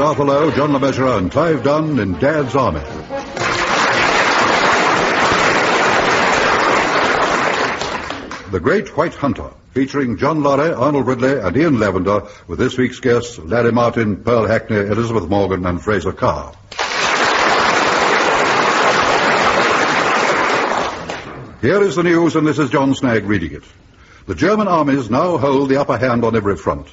Arthur Lowe, John Le Mesurier and Clive Dunn in Dad's Army. The Great White Hunter, featuring John Lorry, Arnold Ridley and Ian Lavender, with this week's guests Larry Martin, Pearl Hackney, Elizabeth Morgan and Fraser Carr. Here is the news, and this is John Snag reading it. The German armies now hold the upper hand on every front.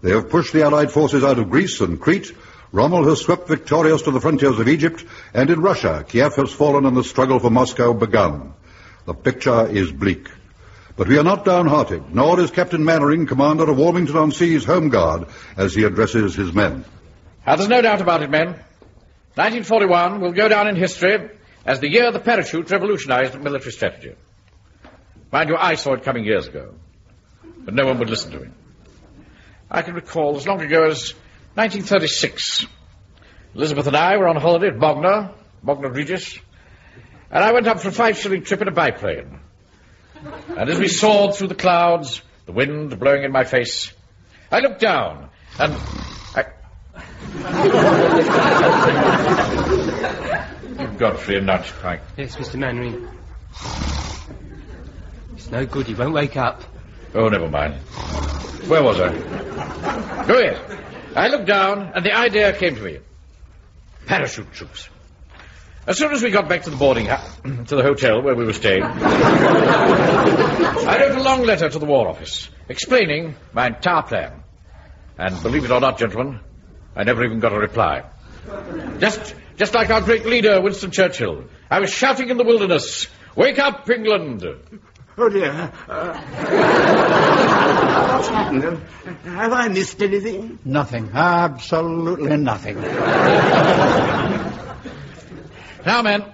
They have pushed the Allied forces out of Greece and Crete. Rommel has swept victorious to the frontiers of Egypt, and in Russia, Kiev has fallen and the struggle for Moscow begun. The picture is bleak. But we are not downhearted, nor is Captain Mannering, commander of Warmington-on-Sea's Home Guard, as he addresses his men. There's no doubt about it, men. 1941 will go down in history as the year the parachute revolutionized military strategy. Mind you, I saw it coming years ago, but no one would listen to me. I can recall as long ago as 1936. Elizabeth and I were on holiday at Bognor Regis, and I went up for a 5-shilling trip in a biplane. And as we soared through the clouds, the wind blowing in my face, I looked down, and You've got free a nudge, Pike. Yes, Mr. Mannering. It's no good, he won't wake up. Oh, never mind. Where was I? Oh, yes. I looked down, and the idea came to me. Parachute troops. As soon as we got back to the to the hotel where we were staying, I wrote a long letter to the War Office, explaining my entire plan. And believe it or not, gentlemen, I never even got a reply. Just like our great leader, Winston Churchill, I was shouting in the wilderness, "Wake up, England!" Oh, dear. What's happened? Have I missed anything? Nothing. Absolutely nothing. Now, men,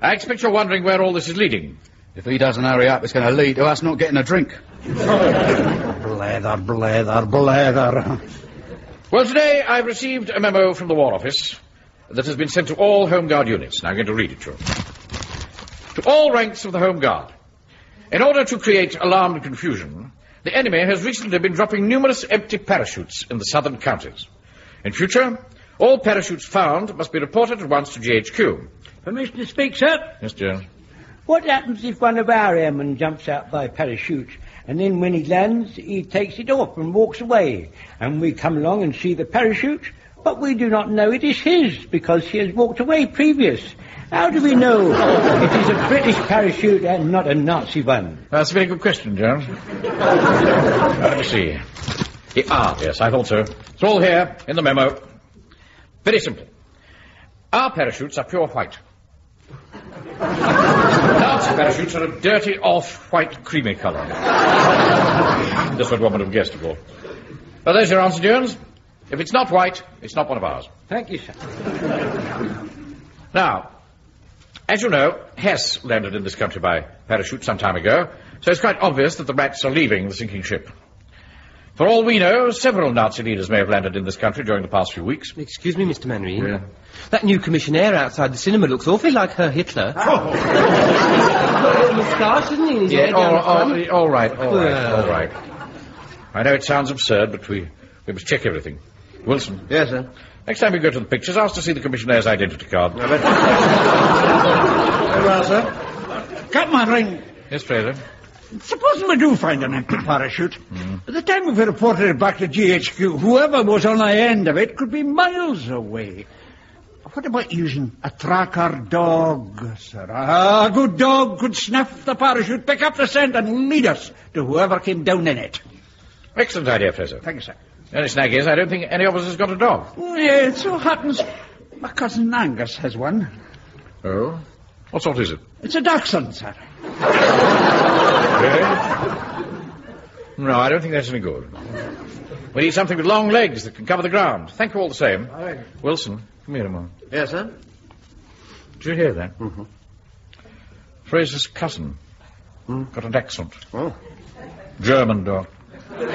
I expect you're wondering where all this is leading. If he doesn't hurry up, it's going to lead to us not getting a drink. Blather, blather, blather. Well, today I've received a memo from the War Office that has been sent to all Home Guard units. Now, I'm going to read it to you. To all ranks of the Home Guard. In order to create alarm and confusion, the enemy has recently been dropping numerous empty parachutes in the southern counties. In future, all parachutes found must be reported at once to GHQ. Permission to speak, sir? Yes, Jones. What happens if one of our airmen jumps out by parachute, and then when he lands, he takes it off and walks away, and we come along and see the parachute, but we do not know it is his, because he has walked away previous? How do we know it is a British parachute and not a Nazi one? That's a very good question, Jones. Let me see. Yes, I thought so. It's all here in the memo. Very simple. Our parachutes are pure white. Nazi parachutes are a dirty, off-white, creamy colour. Just what one would have guessed, of course. Well, there's your answer, Jones. If it's not white, it's not one of ours. Thank you, sir. Now, as you know, Hess landed in this country by parachute some time ago, so it's quite obvious that the rats are leaving the sinking ship. For all we know, several Nazi leaders may have landed in this country during the past few weeks. Excuse me, Mr. Mannering. Yeah. That new commissionaire outside the cinema looks awfully like Herr Hitler. Oh. Moustache, isn't he? Yeah, all right. I know it sounds absurd, but we must check everything. Wilson. Yes, sir. Next time you go to the pictures, ask to see the commissionaire's identity card. Very well, sir. Captain Mannering. Yes, Fraser. Supposing we do find an empty parachute, by the time we reported it back to GHQ, whoever was on the end of it could be miles away. What about using a tracker dog, sir? A good dog could sniff the parachute, pick up the scent, and lead us to whoever came down in it. Excellent idea, Fraser. Thank you, sir. The only snag is, I don't think any of us has got a dog. Yeah, it so happens my cousin Angus has one. Oh? What sort is it? It's a dachshund, sir. Really? No, I don't think that's any good. We need something with long legs that can cover the ground. Thank you all the same. Wilson, come here a moment. Yes, sir? Did you hear that? Mm-hmm. Fraser's cousin. Got an accent. Oh. German dog. You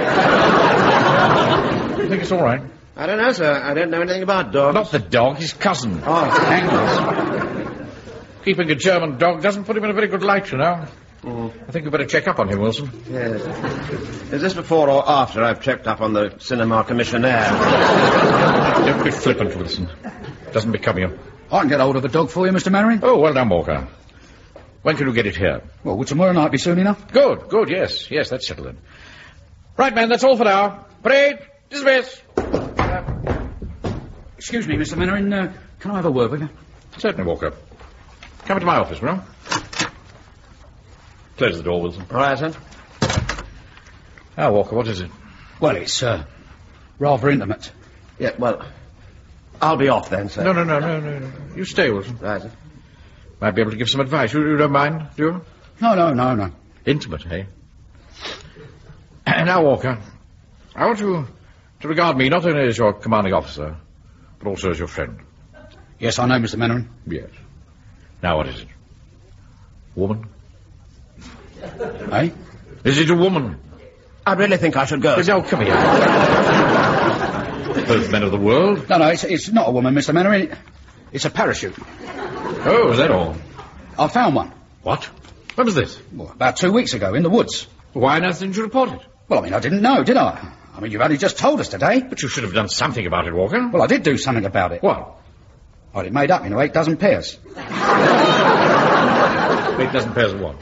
think it's all right? I don't know, sir. I don't know anything about dogs. Not the dog, his cousin. Oh, Angus. Keeping a German dog doesn't put him in a very good light, you know. Mm. I think you better check up on him, Wilson. Yes. Is this before or after I've checked up on the cinema commissionaire? Don't be flippant, Wilson. Doesn't become you. I can get hold of the dog for you, Mr. Mannering. Oh, well done, Walker. When can you get it here? Well, would tomorrow night be soon enough? Good, yes. Yes, that's settled then. Right, men, that's all for now. Parade, dismiss. Excuse me, Mr. Mannering, can I have a word with you? Certainly, Walker. Come into my office, will you? Close the door, Wilson. Right, sir. Now, Walker, what is it? Well, it's, rather intimate. Yeah, well, I'll be off then, sir. No. You stay, Wilson. Right, sir. Might be able to give some advice. You don't mind, do you? No. Intimate, eh? Now, Walker, I want you to regard me not only as your commanding officer, but also as your friend. Yes, I know, Mr. Mannering. Yes. Now, what is it? Woman? Eh? Is it a woman? I really think I should go. No, come here. Both men of the world. No, it's not a woman, Mr. Mannering. It's a parachute. Oh, is that all? I found one. What? When was this? Well, about 2 weeks ago, in the woods. Why on earth didn't you report it? Well, I didn't know, did I? You've only just told us today. But you should have done something about it, Walker. Well, I did do something about it. What? I had it made up into 8 dozen pairs. 8 dozen pairs of what?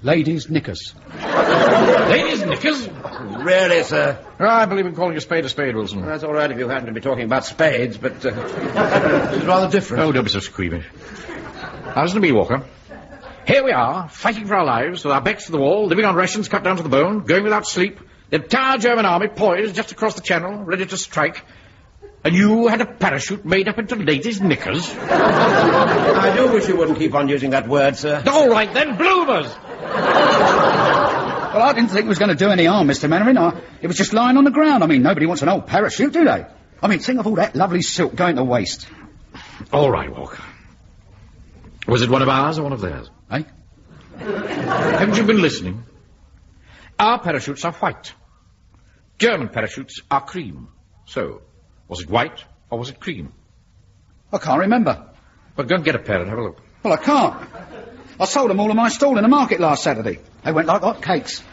Ladies' knickers. Ladies' knickers? Really, sir? I believe in calling a spade, Wilson. Well, that's all right if you happen to be talking about spades, but it's rather different. Oh, don't be so squeamish. Now, listen to me, Walker. Here we are, fighting for our lives, with our backs to the wall, living on rations cut down to the bone, going without sleep, the entire German army poised just across the channel, ready to strike. And you had a parachute made up into ladies' knickers? I do wish you wouldn't keep on using that word, sir. All right, then, bloomers! Well, I didn't think it was going to do any harm, Mr. Mannering. It was just lying on the ground. Nobody wants an old parachute, do they? Think of all that lovely silk going to waste. All right, Walker. Was it one of ours or one of theirs? Eh? Haven't you been listening? Our parachutes are white. German parachutes are cream. So, was it white or was it cream? I can't remember. Well, go and get a pair and have a look. Well, I can't. I sold them all in my stall in the market last Saturday. They went like hot cakes.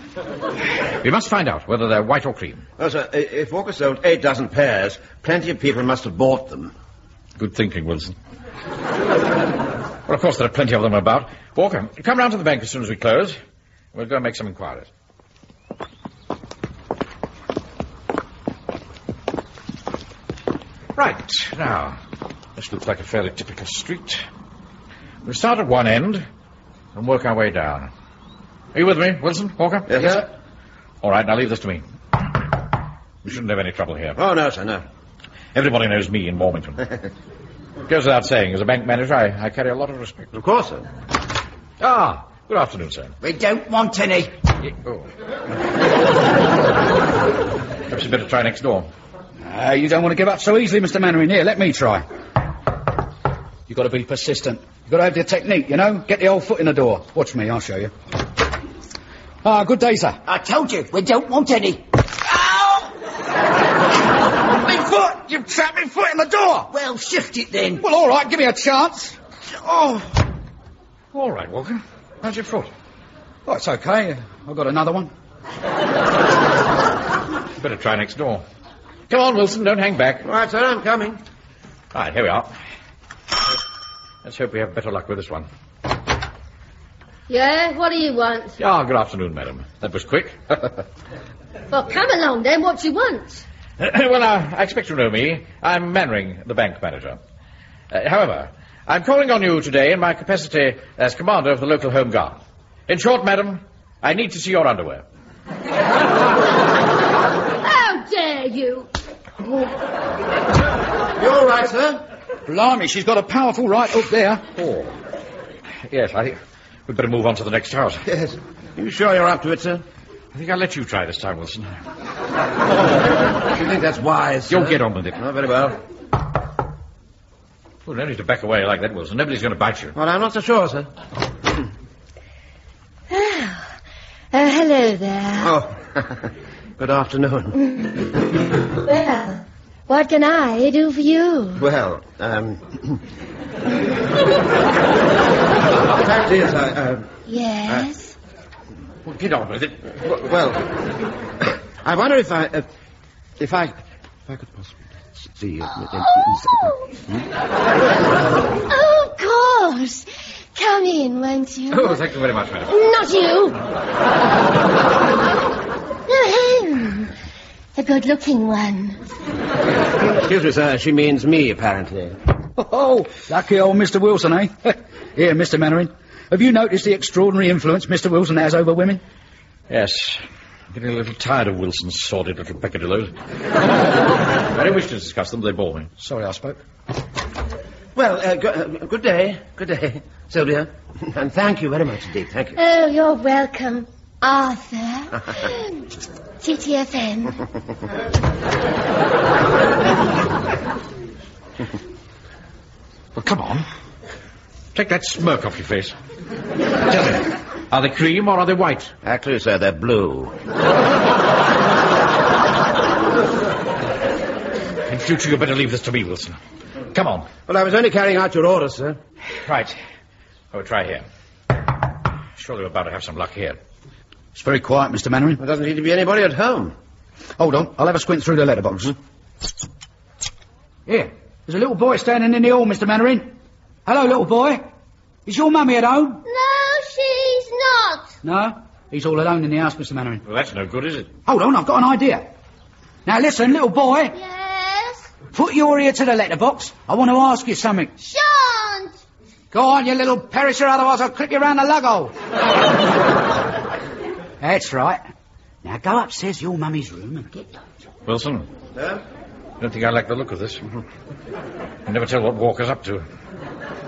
We must find out whether they're white or cream. Oh, sir, if Walker sold 8 dozen pairs, plenty of people must have bought them. Good thinking, Wilson. Well, of course, there are plenty of them about. Walker, come round to the bank as soon as we close. We'll go and make some inquiries. Right, now, this looks like a fairly typical street. We'll start at one end and work our way down. Are you with me, Wilson, Walker? Yes, sir. All right, now leave this to me. We shouldn't have any trouble here. Oh, no, sir, no. Everybody knows me in Warmington. Goes without saying, as a bank manager, I carry a lot of respect. Of course, sir. Ah, good afternoon, sir. We don't want any. Oh. Perhaps you'd better try next door. You don't want to give up so easily, Mr. Mannering. Here, let me try. You've got to be persistent. You've got to have your technique, you know. Get the old foot in the door. Watch me, I'll show you. Good day, sir. I told you, we don't want any. Ow! My foot! You've trapped my foot in the door! Well, shift it then. Well, all right, give me a chance. Oh, All right, Walker. How's your foot? oh it's okay. I've got another one. You better try next door. Come on, Wilson, don't hang back. All right, sir, I'm coming. Right, here we are. Let's hope we have better luck with this one. Yeah, what do you want? Ah, good afternoon, madam. That was quick. Well, come along then, what do you want? Well, I expect you know me. I'm Mannering, the bank manager. However, I'm calling on you today in my capacity as commander of the local home guard. In short, madam, I need to see your underwear. How dare you? You all right, sir? Blimey, she's got a powerful right hook there. Oh. Yes, I think we'd better move on to the next house. Yes. You sure you're up to it, sir? I think I'll let you try this time, Wilson. Do you think that's wise, sir? You'll get on with it. Oh, very well. Oh, no need to back away like that, Wilson. Nobody's going to bite you. Well, I'm not so sure, sir. Hello there. Oh, good afternoon. Well, what can I do for you? Well, the fact is, Yes? Well, get on with it. well, I wonder if I could possibly... See you. Oh, of course. Come in, won't you? Oh, thank you very much, madam. Not you. The good-looking one. Excuse me, sir. She means me, apparently. Oh, lucky old Mr. Wilson, eh? Here, Mr. Mannering. Have you noticed the extraordinary influence Mr. Wilson has over women? Yes. I'm getting a little tired of Wilson's sordid little peccadilloes. I don't wish to discuss them, they bore me. Sorry I spoke. Well, good day. Good day, Sylvia. And thank you very much indeed. Thank you. Oh, you're welcome, Arthur. TTFN. Well, come on. Take that smirk off your face. Tell me, are they cream or are they white? Actually, sir, they're blue. In future, you better leave this to me, Wilson. Come on. Well, I was only carrying out your orders, sir. Right. I'll try here. Surely we're about to have some luck here. It's very quiet, Mr. Mannering. There doesn't seem to be anybody at home. Hold on, I'll have a squint through the letterbox. Here, there's a little boy standing in the hall, Mr. Mannering. Hello, little boy. Is your mummy at home? No, she's not. No? He's all alone in the house, Mr. Mannering. Well, that's no good, is it? Hold on, I've got an idea. Now listen, little boy. Yes? Put your ear to the letterbox. I want to ask you something. Shan't. Go on, you little perisher, otherwise I'll clip you round the lug hole. That's right. Now go upstairs to your mummy's room and get loads. Wilson? Sir? I don't think I like the look of this. You never tell what Walker's up to.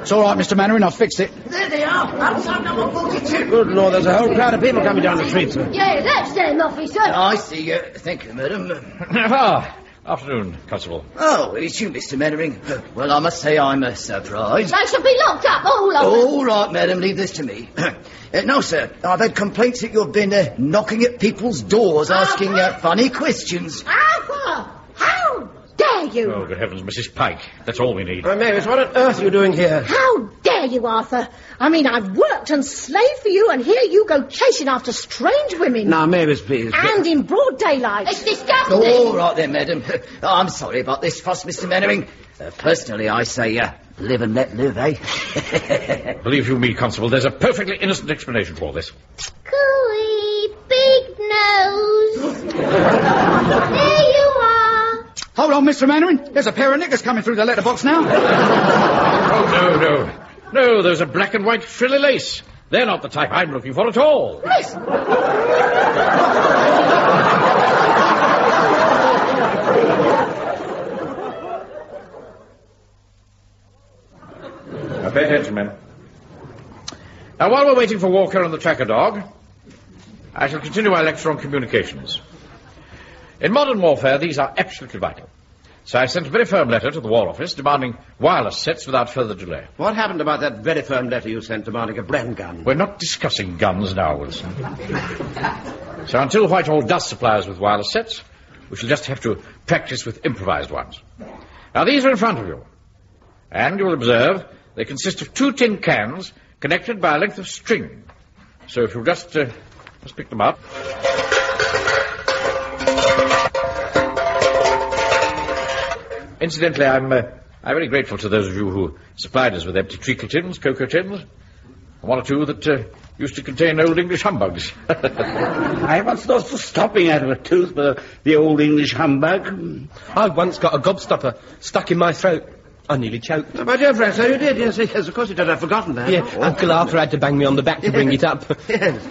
It's all right, Mr. Mannering, I've fixed it. There they are. Outside number 42. Good Lord, there's a whole crowd of people coming down the street, sir. Yeah, that's them, officer. I see. Thank you, madam. Afternoon, Constable. Oh, it's you, Mr. Mannering. Well, I must say I'm surprised. They should be locked up, all of them. All right, madam, leave this to me. No, sir, I've had complaints that you've been knocking at people's doors, asking funny questions. Arthur! How dare you? Oh, good heavens, Mrs. Pike. That's all we need. Mavis, what on earth are you doing here? How dare you, Arthur? I mean, I've worked and slaved for you, and here you go chasing after strange women. Now, Mavis, please. And in broad daylight. It's disgusting. All right then, madam. I'm sorry about this fuss, Mr. Mannering. Personally, I say, live and let live, eh? Believe you me, Constable, there's a perfectly innocent explanation for all this. Cooey, big nose. There you are. Hold on, Mr. Mannering. There's a pair of knickers coming through the letterbox now. Oh, no. No, those are black and white frilly lace. They're not the type I'm looking for at all. Listen. Now, pay attention, men. Now, while we're waiting for Walker and the tracker dog, I shall continue my lecture on communications. In modern warfare, these are absolutely vital. So I sent a very firm letter to the War Office demanding wireless sets without further delay. What happened about that very firm letter you sent demanding a Bren gun? We're not discussing guns now, Wilson. So until Whitehall does supply us with wireless sets, we shall just have to practice with improvised ones. Now, these are in front of you. And you will observe they consist of 2 tin cans connected by a length of string. So if you'll just pick them up. Incidentally, I'm very grateful to those of you who supplied us with empty treacle tins, cocoa tins, and 1 or 2 that used to contain old English humbugs. I once thought of stopping out of a tooth with the old English humbug. I once got a gobstopper stuck in my throat. I nearly choked. My dear friend, so you did. Yes, of course you did. I've forgotten that. Yeah, Uncle Arthur had to bang me on the back to bring it up. Yes.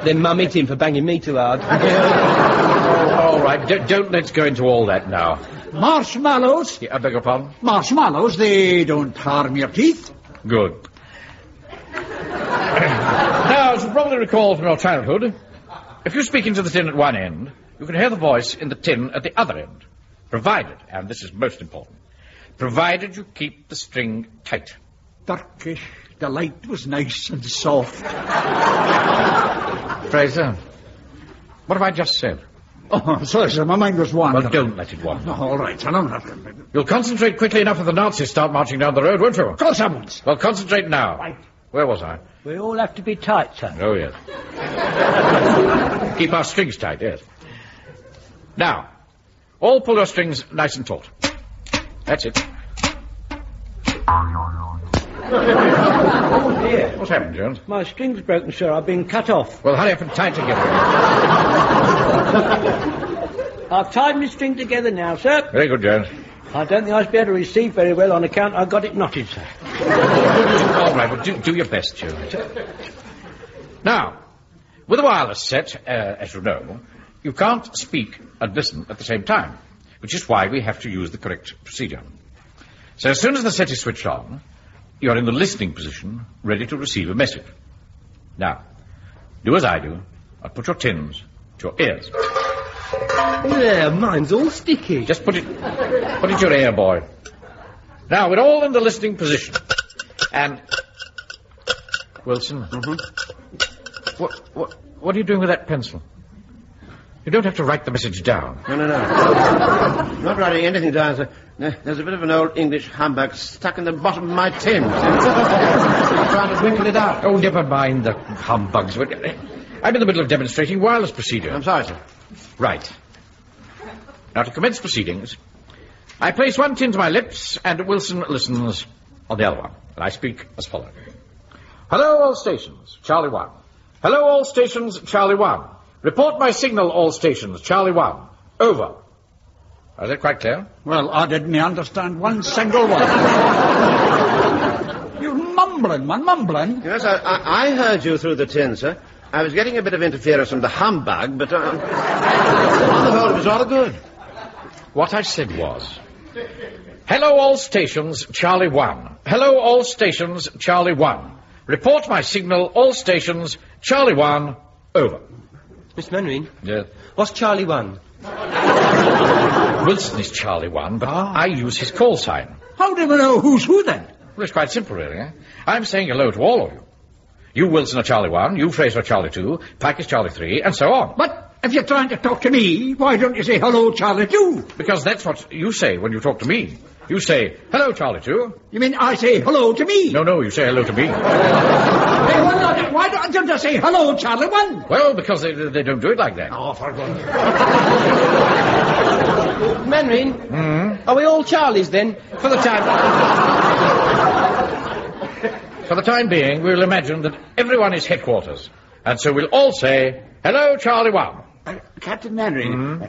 Then Mum hit him for banging me too hard. All right, don't let's go into all that now. Marshmallows? I beg your pardon? Marshmallows, they don't harm your teeth. Good. Now, as you probably recall from your childhood, if you speak into the tin at one end, you can hear the voice in the tin at the other end. Provided, and this is most important, provided you keep the string tight. Turkish, the light was nice and soft. Fraser, what have I just said? Oh, sorry, sir, my mind was wandering. Well, don't let it wander. All right, sir, I'm not... You'll concentrate quickly enough if the Nazis start marching down the road, won't you? Of course I won't. Well, concentrate now. Right. Where was I? We all have to be tight, sir. Oh, yes. Keep our strings tight, yes. Now, All pull your strings nice and taut. That's it. Oh, dear. What's happened, Jones? My string's broken, sir. I've been cut off. Well, hurry up and tie it together. I've tied my string together now, sir. Very good, Jones. I don't think I shall be able to receive very well on account I got it knotted, sir. All right, well, do your best, Jones. Now, with a wireless set, as you know, you can't speak and listen at the same time, which is why we have to use the correct procedure. So as soon as the set is switched on, you are in the listening position, ready to receive a message. Now, do as I do, and put your tins to your ears. Yeah, mine's all sticky. Just put it to your ear, boy. Now, we're all in the listening position. And... Wilson? Mm-hmm. What are you doing with that pencil? You don't have to write the message down. No. I'm not writing anything down, sir. There's a bit of an old English humbug stuck in the bottom of my tin. I'm trying to wrinkle it out. Oh, never mind the humbugs. I'm in the middle of demonstrating wireless procedure. I'm sorry, sir. Right. Now, to commence proceedings, I place one tin to my lips, and Wilson listens on the other one. And I speak as follows. Hello, all stations, Charlie 1. Hello, all stations, Charlie 1. Report my signal, all stations, Charlie 1. Over. Is that quite clear? Well, I didn't understand one single one. You're mumbling, man, mumbling. Yes, I heard you through the tin, sir. I was getting a bit of interference from the humbug, but on the whole, it was rather good. What I said was... Hello, all stations, Charlie 1. Hello, all stations, Charlie 1. Report my signal, all stations, Charlie 1. Over. Mr. Mainwaring? Yes? What's Charlie 1? Wilson is Charlie 1, but I use his call sign. How do we know who's who, then? Well, it's quite simple, really. I'm saying hello to all of you. You, Wilson, are Charlie 1, you, Fraser, are Charlie 2, Pike is Charlie 3, and so on. But if you're trying to talk to me, why don't you say hello, Charlie 2? Because that's what you say when you talk to me. You say, hello, Charlie 2. You mean I say hello to me? No, you say hello to me. Hey, why don't you say hello, Charlie 1? Well, because they don't do it like that. Oh, for goodness. Mainwaring? Are we all Charlies, then? For the time being, we'll imagine that everyone is headquarters. And so we'll all say, hello, Charlie 1. Captain Mainwaring,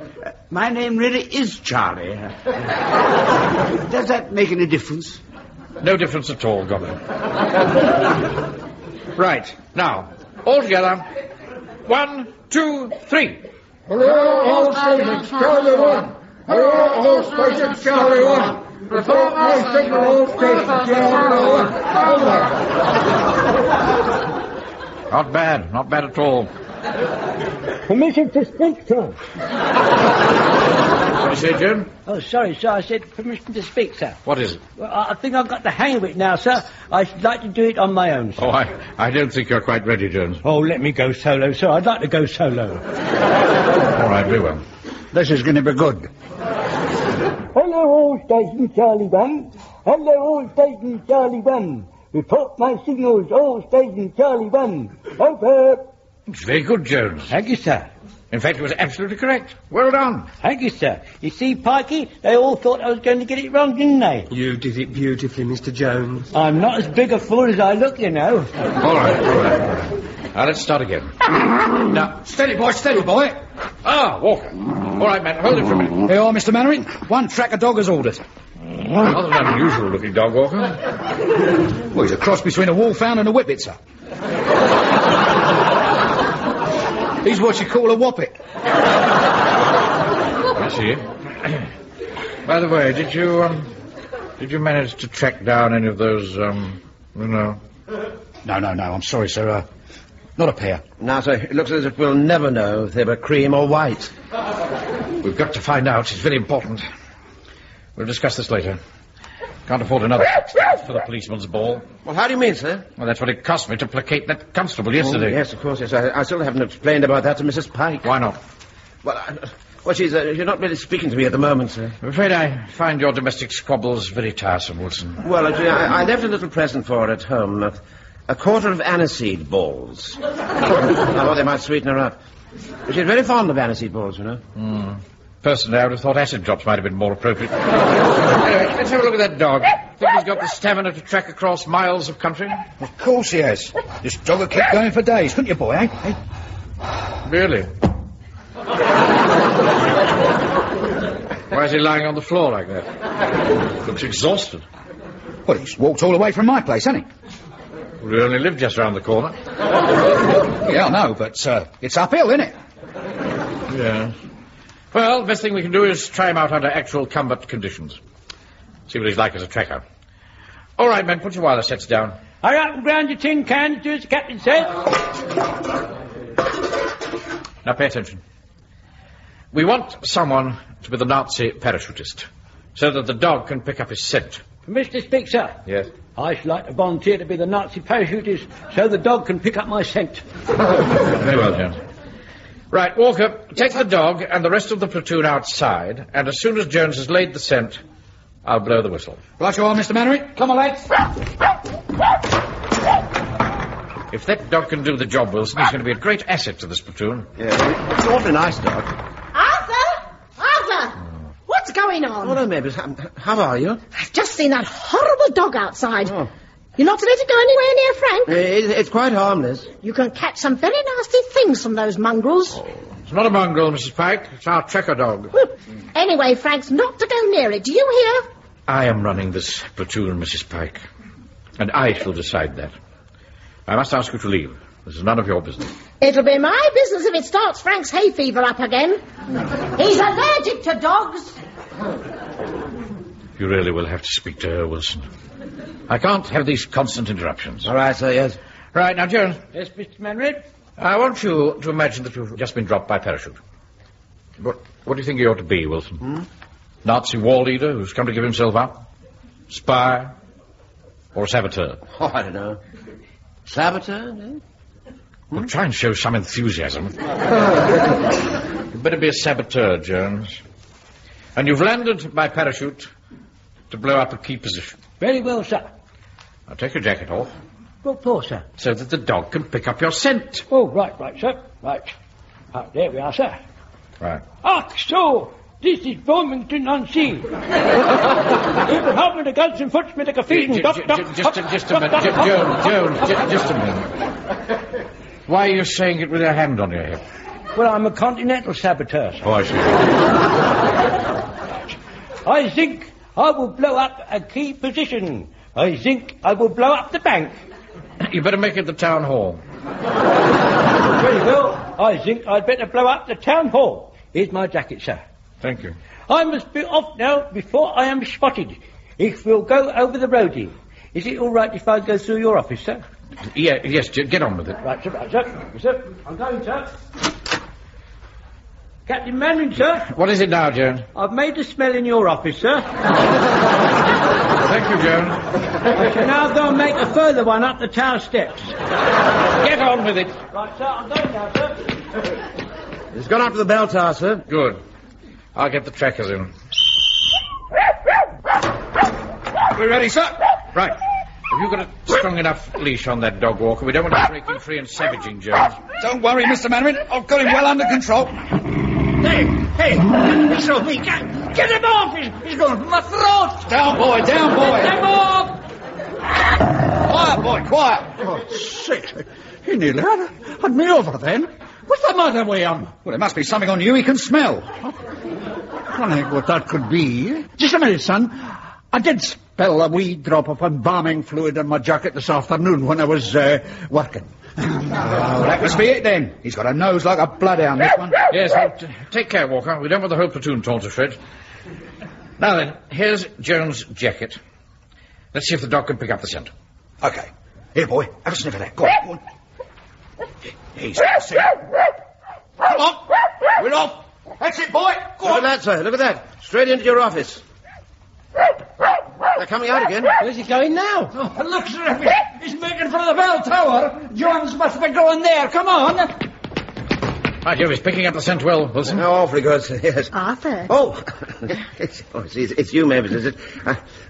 my name really is Charlie. Does that make any difference? No difference at all, Governor. Right. Now, all together. 1, 2, 3. Hello, all stations, Charlie 1. Hello, all stations, Charlie 1. Report my signal, all stations, Charlie 1. Not bad at all. Permission to speak, sir. What did you say, Jim? Oh, sorry, sir. I said permission to speak, sir. What is it? Well, I think I've got the hang of it now, sir. I should like to do it on my own, sir. Oh, I don't think you're quite ready, Jones. Oh, let me go solo, sir. I'd like to go solo. All right, very well. This is going to be good. Hello, all station Charlie 1. Hello, all station Charlie 1. Report my signals, all station Charlie 1. Over. It's very good, Jones. Thank you, sir. In fact, it was absolutely correct. Well done. Thank you, sir. You see, Pikey, they all thought I was going to get it wrong, didn't they? You did it beautifully, Mr. Jones. I'm not as big a fool as I look, you know. All right. Now, let's start again. Now, Steady, boy. Walker. All right, man, hold it for a minute. Here you are, Mr. Mainwaring. One tracker dog as ordered. Not an unusual-looking dog, Walker. Well, he's a cross between a wolfhound and a whippet, sir. He's what you call a whoppet. I see. By the way, did you manage to track down any of those, No, I'm sorry, sir. Not a pair. Now, sir, it looks as if we'll never know if they were cream or white. We've got to find out. It's very important. We'll discuss this later. Can't afford another for the policeman's ball. Well, how do you mean, sir? Well, that's what it cost me to placate that constable yesterday. Oh, yes, of course, yes. I still haven't explained about that to Mrs. Pike. Why not? Well, she's not really speaking to me at the moment, sir. I'm afraid I find your domestic squabbles very tiresome, Wilson. Well, I left a little present for her at home. A quarter of aniseed balls. I thought they might sweeten her up. She's very fond of aniseed balls, you know. Personally, I would have thought acid drops might have been more appropriate. Anyway, let's have a look at that dog. Think he's got the stamina to trek across miles of country? Of course he has. This dog will keep going for days, couldn't you, boy, eh? Really? Why is he lying on the floor like that? Looks exhausted. Well, he's walked all the way from my place, hasn't he? We only live just round the corner. Yeah, I know, but it's uphill, isn't it? Yeah. Well, the best thing we can do is try him out under actual combat conditions. See what he's like as a trekker. All right, men, put your wireless sets down. Hurry up and ground your tin cans, do as the captain said. Now pay attention. We want someone to be the Nazi parachutist, so that the dog can pick up his scent. Permission to speak, sir? Yes. I should like to volunteer to be the Nazi parachutist, so the dog can pick up my scent. Very well, Jones. Right, Walker, take the dog and the rest of the platoon outside, and as soon as Jones has laid the scent, I'll blow the whistle. Right you are, Mr. Mannering. Come on, lads. If that dog can do the job, Wilson, he's going to be a great asset to this platoon. Yeah, it's an awfully nice dog. Arthur! What's going on? Oh, no, Mavis, how are you? I've just seen that horrible dog outside. Oh. You're not to let it go anywhere near Frank? It's quite harmless. You can catch some very nasty things from those mongrels. It's not a mongrel, Mrs. Pike. It's our trekker dog. Anyway, Frank's not to go near it. Do you hear? I am running this platoon, Mrs. Pike, and I shall decide that. I must ask you to leave. This is none of your business. It'll be my business if it starts Frank's hay fever up again. He's allergic to dogs. You really will have to speak to her, Wilson. I can't have these constant interruptions. All right, sir, yes. Right, now, Jones. Yes, Mr. Manred? I want you to imagine that you've just been dropped by parachute. What do you think you ought to be, Wilson? Nazi war leader who's come to give himself up? Spy? Or a saboteur? Oh, I don't know. Saboteur, no? Well, try and show some enthusiasm. You'd better be a saboteur, Jones. And you've landed by parachute to blow up a key position. Very well, sir. Now take your jacket off. What for, sir? So that the dog can pick up your scent. Oh, right, sir. Right. There we are, sir. Right. Ach, so, this is Warmington on sea. Even haben the guns and foots mit der Gefäßen. Just a minute. Jones, just a minute. Why are you saying it with your hand on your hip? Well, I'm a continental saboteur, sir. Oh, I see. I think I will blow up a key position. I think I will blow up the bank. You better make it the town hall. Very well. I think I'd better blow up the town hall. Here's my jacket, sir. Thank you. I must be off now before I am spotted. Ich will go over the roadie. Is it all right if I go through your office, sir? Yeah, yes, get on with it. Right, sir. Yes, sir. I'm going, sir. Captain Manning, sir. What is it now, Jones? I've made the smell in your office, sir. Thank you, Jones. I shall now go and make a further one up the tower steps. Get on with it. Right, sir. I'm going now, sir. It's gone up to the bell tower, sir. Good. I'll get the trackers in. We're ready, sir. Right. Have you got a strong enough leash on that dog, Walker? We don't want him breaking free and savaging Jones. Don't worry, Mr. Mannering. I've got him well under control. Hey, it's off me. Get him off! He's going for my throat! Down, boy, down, boy. Get him off! Quiet, boy, quiet. Oh, sick. He nearly had me over then. What's the matter with him? Well, there must be something on you he can smell. I don't think what that could be. Just a minute, son. I did spill a wee drop of embalming fluid on my jacket this afternoon when I was working. Oh, that must be it then. He's got a nose like a bloodhound, this one. Yes, well, take care, Walker. We don't want the whole platoon torn to shreds. Now then, here's Jones' jacket. Let's see if the dog can pick up the scent. Okay. Here, boy, have a sniff of that. Go on. He's see. Come on. We're off. That's it, boy. Go Look on. at that, sir. Look at that. Straight into your office. They're coming out again. Where's he going now? Oh, it looks as if he's making for the bell tower. Jones must be going there. Come on. Right, Joe, he's picking up the scent well, Wilson. Oh, awfully good, sir, yes. Arthur. Oh, it's you, Mavis, is it?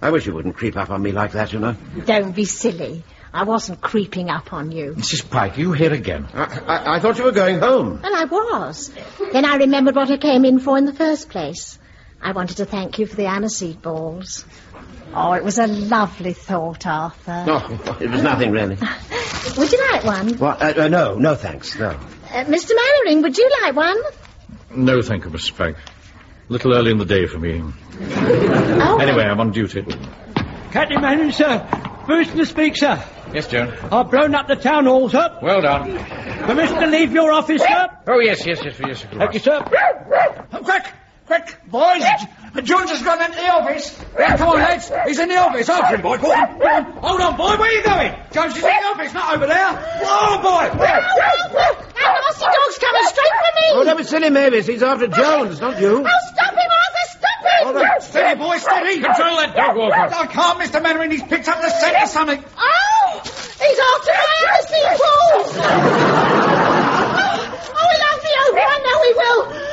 I wish you wouldn't creep up on me like that, you know. Don't be silly. I wasn't creeping up on you. Mrs. Pike, you here again? I thought you were going home. Well, I was. Then I remembered what I came in for in the first place. I wanted to thank you for the aniseed balls. Oh, it was a lovely thought, Arthur. No, it was nothing, really. Would you like one? Well, no, thanks, no. Mr. Mannering, would you like one? No, thank you, Mrs. Pike. A little early in the day for me. Oh, Anyway, I'm on duty. Captain Mannering, sir. First to speak, sir. Yes, Joan. I've blown up the town hall, sir. Well done. Permission to leave your office, sir? Oh, yes. Thank you, sir. Quick, boys! Jones has gone into the office. Yeah, come on, lads. He's in the office. After him, boy. Go on. Hold on, boy. Where are you going? Jones is in the office, not over there. Whoa, boy! that nasty dog's coming straight for me. Oh, don't be silly, Mavis. He's after Jones, not you. Oh, stop him, Arthur, stop him! All right, Steady, boy, steady. Control that dog, Walker. I can't, Mr. Mannering. He's picked up the scent of something. Oh, he's after my aniseed balls. Oh, he'll have me over, I know he will.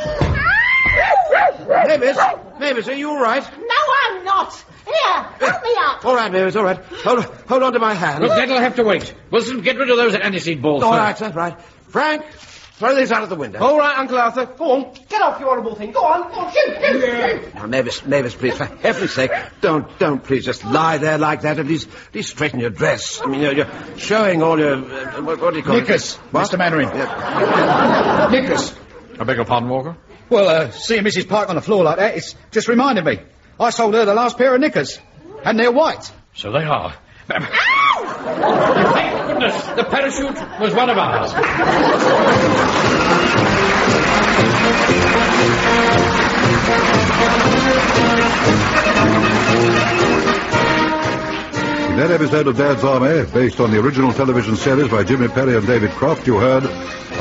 Mavis, are you all right? No, I'm not. Here, help me up. All right, Mavis, all right. Hold on to my hand. Look, that'll have to wait. Wilson, get rid of those aniseed balls. All right, sir, right. Frank, throw these out of the window. All right, Uncle Arthur. Go on. Get off, you horrible thing. Go on, shoot. Now, Mavis, please, for heaven's sake, don't please just lie there like that and please straighten your dress. I mean, you're showing all your, what do you call Knickers, it? What? Mr. Mannering. Yeah. Knickers. I beg your pardon, Walker? Well, seeing Mrs. Pike on the floor like that, it's just reminded me. I sold her the last pair of knickers, and they're white. So they are. Thank goodness, the parachute was one of ours. In that episode of Dad's Army, based on the original television series by Jimmy Perry and David Croft, you heard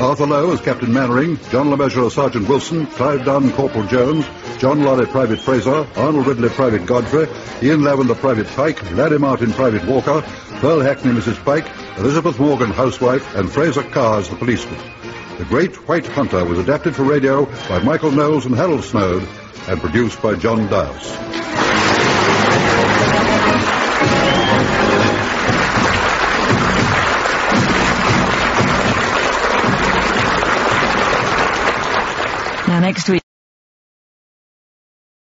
Arthur Lowe as Captain Mannering, John LeMessurier as Sergeant Wilson, Clive Dunn, Corporal Jones, John Lorry, Private Fraser, Arnold Ridley, Private Godfrey, Ian Lavender, Private Pike, Laddie Martin, Private Walker, Pearl Hackney, Mrs. Pike, Elizabeth Morgan, Housewife, and Fraser Carr as the policeman. The Great White Hunter was adapted for radio by Michael Knowles and Harold Snowd and produced by John Dias. Now next week.